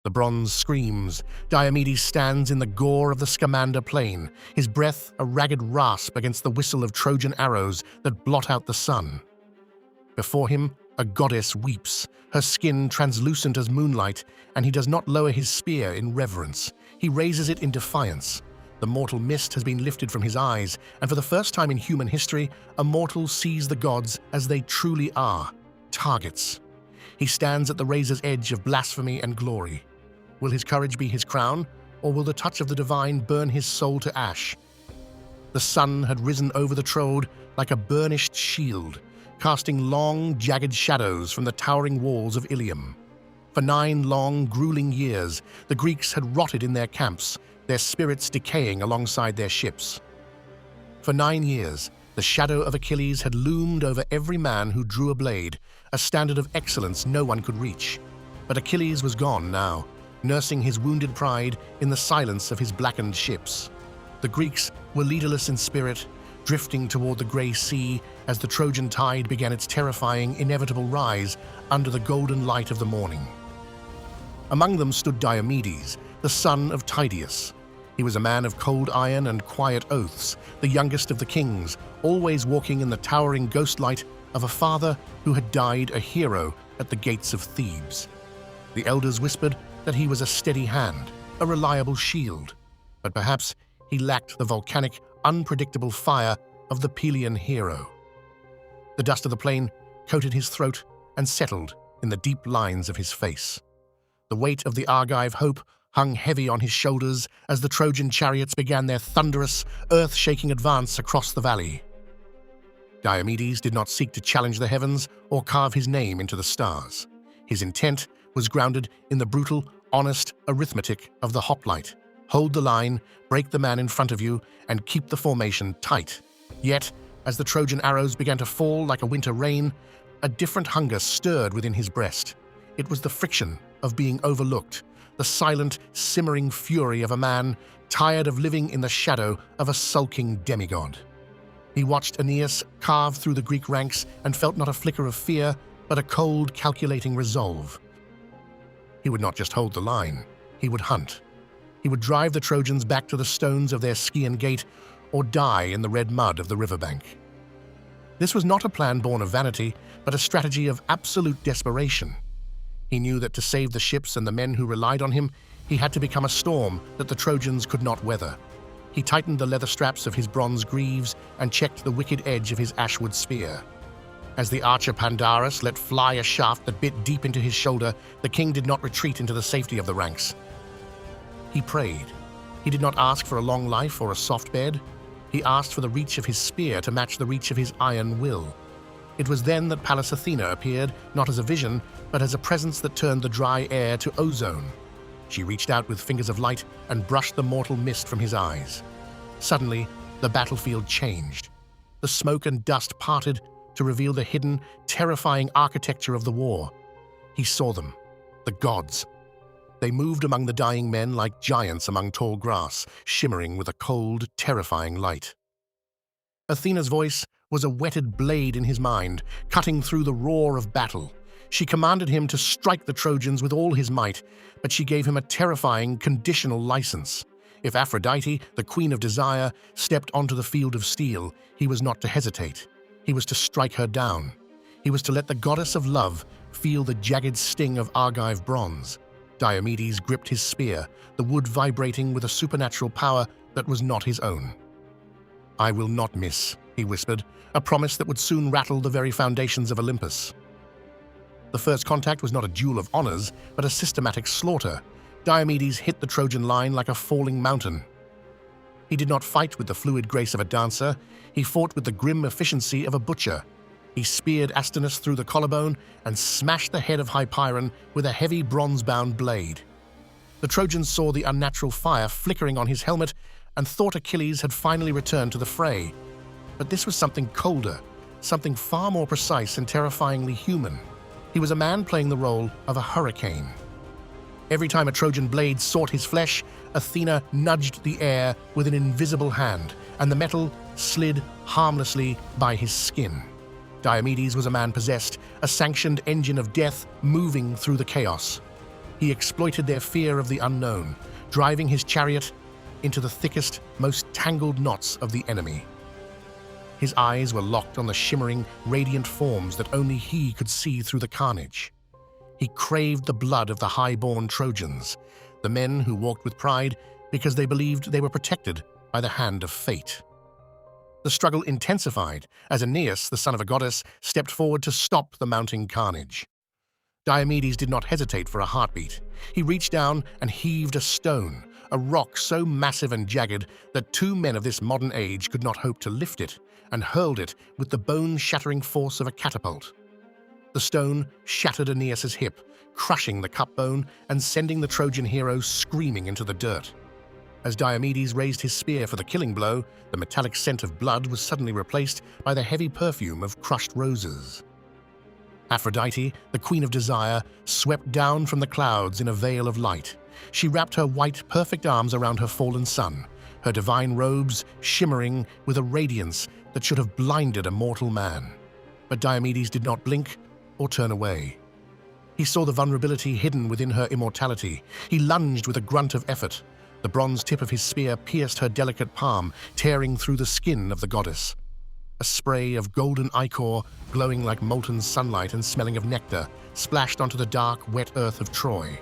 The bronze screams. Diomedes stands in the gore of the Scamander plain, his breath a ragged rasp against the whistle of Trojan arrows that blot out the sun. Before him, a goddess weeps, her skin translucent as moonlight, and he does not lower his spear in reverence. He raises it in defiance. The mortal mist has been lifted from his eyes, and for the first time in human history, a mortal sees the gods as they truly are, targets. He stands at the razor's edge of blasphemy and glory. Will his courage be his crown, or will the touch of the divine burn his soul to ash? The sun had risen over the Troad like a burnished shield, casting long, jagged shadows from the towering walls of Ilium. For 9 long, grueling years, the Greeks had rotted in their camps, their spirits decaying alongside their ships. For 9 years, the shadow of Achilles had loomed over every man who drew a blade, a standard of excellence no one could reach. But Achilles was gone now, nursing his wounded pride in the silence of his blackened ships. The Greeks were leaderless in spirit, drifting toward the grey sea as the Trojan tide began its terrifying, inevitable rise under the golden light of the morning. Among them stood Diomedes, the son of Tydeus. He was a man of cold iron and quiet oaths, the youngest of the kings, always walking in the towering ghostlight of a father who had died a hero at the gates of Thebes. The elders whispered that he was a steady hand, a reliable shield, but perhaps he lacked the volcanic, unpredictable fire of the Pelian hero. The dust of the plain coated his throat and settled in the deep lines of his face. The weight of the Argive hope hung heavy on his shoulders as the Trojan chariots began their thunderous, earth-shaking advance across the valley. Diomedes did not seek to challenge the heavens or carve his name into the stars. His intent was grounded in the brutal, honest arithmetic of the hoplite. Hold the line, break the man in front of you, and keep the formation tight. Yet, as the Trojan arrows began to fall like a winter rain, a different hunger stirred within his breast. It was the friction of being overlooked, the silent, simmering fury of a man tired of living in the shadow of a sulking demigod. He watched Aeneas carve through the Greek ranks and felt not a flicker of fear, but a cold, calculating resolve. He would not just hold the line, he would hunt. He would drive the Trojans back to the stones of their Scaean gate or die in the red mud of the riverbank. This was not a plan born of vanity, but a strategy of absolute desperation. He knew that to save the ships and the men who relied on him, he had to become a storm that the Trojans could not weather. He tightened the leather straps of his bronze greaves and checked the wicked edge of his ashwood spear. As the archer Pandarus let fly a shaft that bit deep into his shoulder, the king did not retreat into the safety of the ranks. He prayed. He did not ask for a long life or a soft bed. He asked for the reach of his spear to match the reach of his iron will. It was then that Pallas Athena appeared, not as a vision, but as a presence that turned the dry air to ozone. She reached out with fingers of light and brushed the mortal mist from his eyes. Suddenly, the battlefield changed. The smoke and dust parted to reveal the hidden, terrifying architecture of the war. He saw them, the gods. They moved among the dying men like giants among tall grass, shimmering with a cold, terrifying light. Athena's voice was a whetted blade in his mind, cutting through the roar of battle. She commanded him to strike the Trojans with all his might, but she gave him a terrifying, conditional license. If Aphrodite, the queen of desire, stepped onto the field of steel, he was not to hesitate. He was to strike her down. He was to let the goddess of love feel the jagged sting of Argive bronze. Diomedes gripped his spear, the wood vibrating with a supernatural power that was not his own. "I will not miss," he whispered, a promise that would soon rattle the very foundations of Olympus. The first contact was not a duel of honors, but a systematic slaughter. Diomedes hit the Trojan line like a falling mountain. He did not fight with the fluid grace of a dancer. He fought with the grim efficiency of a butcher. He speared Astinus through the collarbone and smashed the head of Hypeiron with a heavy bronze-bound blade. The Trojans saw the unnatural fire flickering on his helmet and thought Achilles had finally returned to the fray. But this was something colder, something far more precise and terrifyingly human. He was a man playing the role of a hurricane. Every time a Trojan blade sought his flesh, Athena nudged the air with an invisible hand, and the metal slid harmlessly by his skin. Diomedes was a man possessed, a sanctioned engine of death moving through the chaos. He exploited their fear of the unknown, driving his chariot into the thickest, most tangled knots of the enemy. His eyes were locked on the shimmering, radiant forms that only he could see through the carnage. He craved the blood of the high-born Trojans, the men who walked with pride because they believed they were protected by the hand of fate. The struggle intensified as Aeneas, the son of a goddess, stepped forward to stop the mounting carnage. Diomedes did not hesitate for a heartbeat. He reached down and heaved a stone, a rock so massive and jagged that two men of this modern age could not hope to lift it, and hurled it with the bone-shattering force of a catapult. The stone shattered Aeneas's hip, crushing the cup bone and sending the Trojan hero screaming into the dirt. As Diomedes raised his spear for the killing blow, the metallic scent of blood was suddenly replaced by the heavy perfume of crushed roses. Aphrodite, the queen of desire, swept down from the clouds in a veil of light. She wrapped her white, perfect arms around her fallen son, her divine robes shimmering with a radiance that should have blinded a mortal man. But Diomedes did not blink or turn away. He saw the vulnerability hidden within her immortality. He lunged with a grunt of effort. The bronze tip of his spear pierced her delicate palm, tearing through the skin of the goddess. A spray of golden ichor, glowing like molten sunlight and smelling of nectar, splashed onto the dark, wet earth of Troy.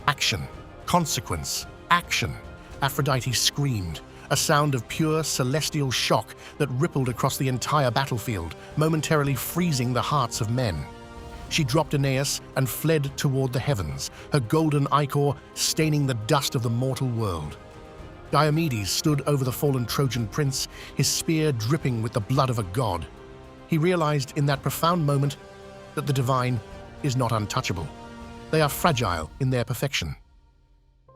Action, consequence, action! Aphrodite screamed, a sound of pure celestial shock that rippled across the entire battlefield, momentarily freezing the hearts of men. She dropped Aeneas and fled toward the heavens, her golden ichor staining the dust of the mortal world. Diomedes stood over the fallen Trojan prince, his spear dripping with the blood of a god. He realized in that profound moment that the divine is not untouchable. They are fragile in their perfection.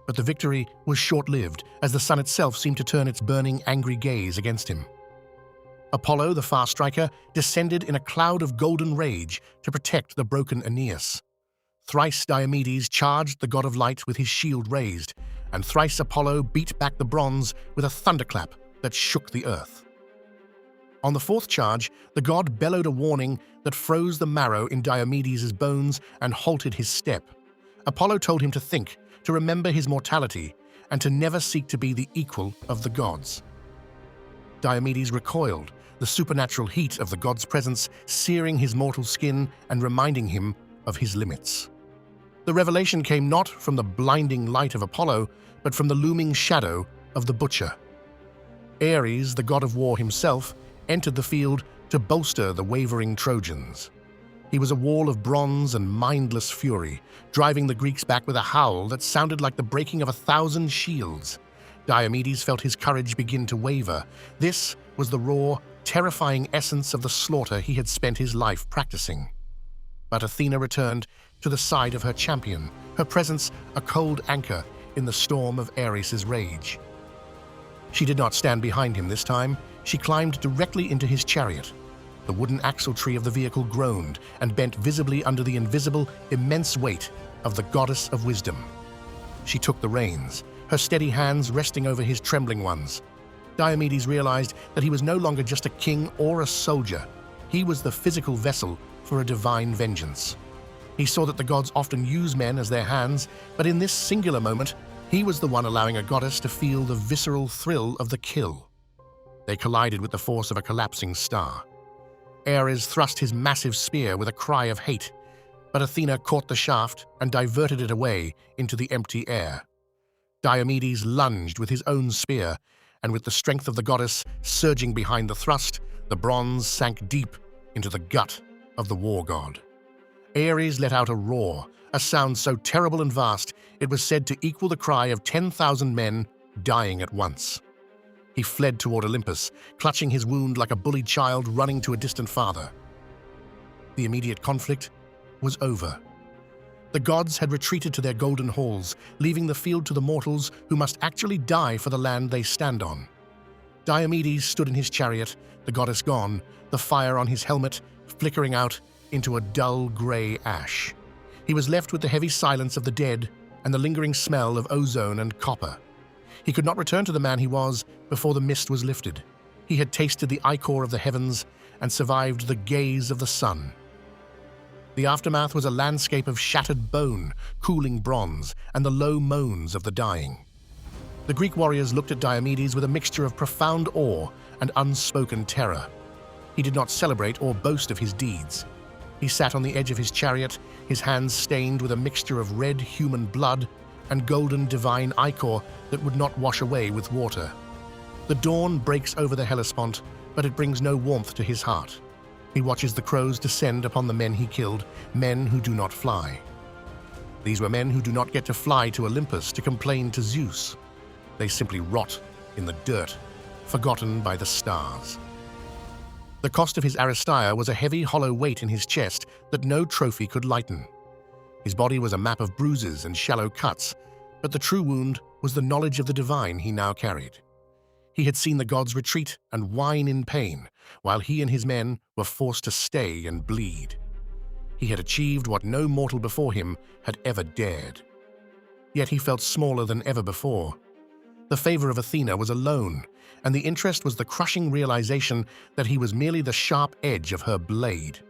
But the victory was short-lived, as the sun itself seemed to turn its burning, angry gaze against him. Apollo, the far striker, descended in a cloud of golden rage to protect the broken Aeneas. Thrice Diomedes charged the god of light with his shield raised, and thrice Apollo beat back the bronze with a thunderclap that shook the earth. On the fourth charge, the god bellowed a warning that froze the marrow in Diomedes' bones and halted his step. Apollo told him to think, to remember his mortality, and to never seek to be the equal of the gods. Diomedes recoiled, the supernatural heat of the god's presence searing his mortal skin and reminding him of his limits. The revelation came not from the blinding light of Apollo, but from the looming shadow of the butcher. Ares, the god of war himself, entered the field to bolster the wavering Trojans. He was a wall of bronze and mindless fury, driving the Greeks back with a howl that sounded like the breaking of 1,000 shields. Diomedes felt his courage begin to waver. This was the raw, terrifying essence of the slaughter he had spent his life practicing. But Athena returned to the side of her champion, her presence a cold anchor in the storm of Ares' rage. She did not stand behind him this time. She climbed directly into his chariot. The wooden axle-tree of the vehicle groaned and bent visibly under the invisible, immense weight of the goddess of wisdom. She took the reins, her steady hands resting over his trembling ones. Diomedes realized that he was no longer just a king or a soldier. He was the physical vessel for a divine vengeance. He saw that the gods often use men as their hands, but in this singular moment, he was the one allowing a goddess to feel the visceral thrill of the kill. They collided with the force of a collapsing star. Ares thrust his massive spear with a cry of hate, but Athena caught the shaft and diverted it away into the empty air. Diomedes lunged with his own spear, and with the strength of the goddess surging behind the thrust, the bronze sank deep into the gut of the war god. Ares let out a roar, a sound so terrible and vast it was said to equal the cry of 10,000 men dying at once. He fled toward Olympus, clutching his wound like a bullied child running to a distant father. The immediate conflict was over. The gods had retreated to their golden halls, leaving the field to the mortals who must actually die for the land they stand on. Diomedes stood in his chariot, the goddess gone, the fire on his helmet flickering out into a dull gray ash. He was left with the heavy silence of the dead and the lingering smell of ozone and copper. He could not return to the man he was before the mist was lifted. He had tasted the ichor of the heavens and survived the gaze of the sun. The aftermath was a landscape of shattered bone, cooling bronze, and the low moans of the dying. The Greek warriors looked at Diomedes with a mixture of profound awe and unspoken terror. He did not celebrate or boast of his deeds. He sat on the edge of his chariot, his hands stained with a mixture of red human blood and golden divine ichor that would not wash away with water. The dawn breaks over the Hellespont, but it brings no warmth to his heart. He watches the crows descend upon the men he killed, men who do not fly. These were men who do not get to fly to Olympus to complain to Zeus. They simply rot in the dirt, forgotten by the stars. The cost of his Aristeia was a heavy, hollow weight in his chest that no trophy could lighten. His body was a map of bruises and shallow cuts, but the true wound was the knowledge of the divine he now carried. He had seen the gods retreat and whine in pain, while he and his men were forced to stay and bleed. He had achieved what no mortal before him had ever dared. Yet he felt smaller than ever before. The favor of Athena was alone, and the interest was the crushing realization that he was merely the sharp edge of her blade.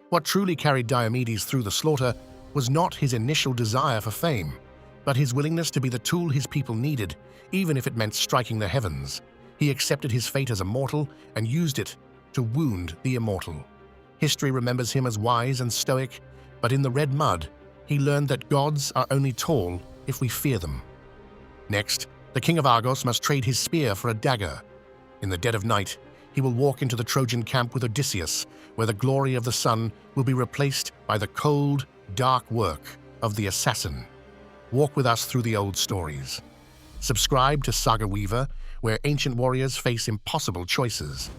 What truly carried Diomedes through the slaughter was not his initial desire for fame, but his willingness to be the tool his people needed, even if it meant striking the heavens. He accepted his fate as a mortal and used it to wound the immortal. History remembers him as wise and stoic, but in the red mud, he learned that gods are only tall if we fear them. Next, the king of Argos must trade his spear for a dagger. In the dead of night, he will walk into the Trojan camp with Odysseus, where the glory of the sun will be replaced by the cold, dark work of the assassin. Walk with us through the old stories. Subscribe to Saga Weaver, where ancient warriors face impossible choices.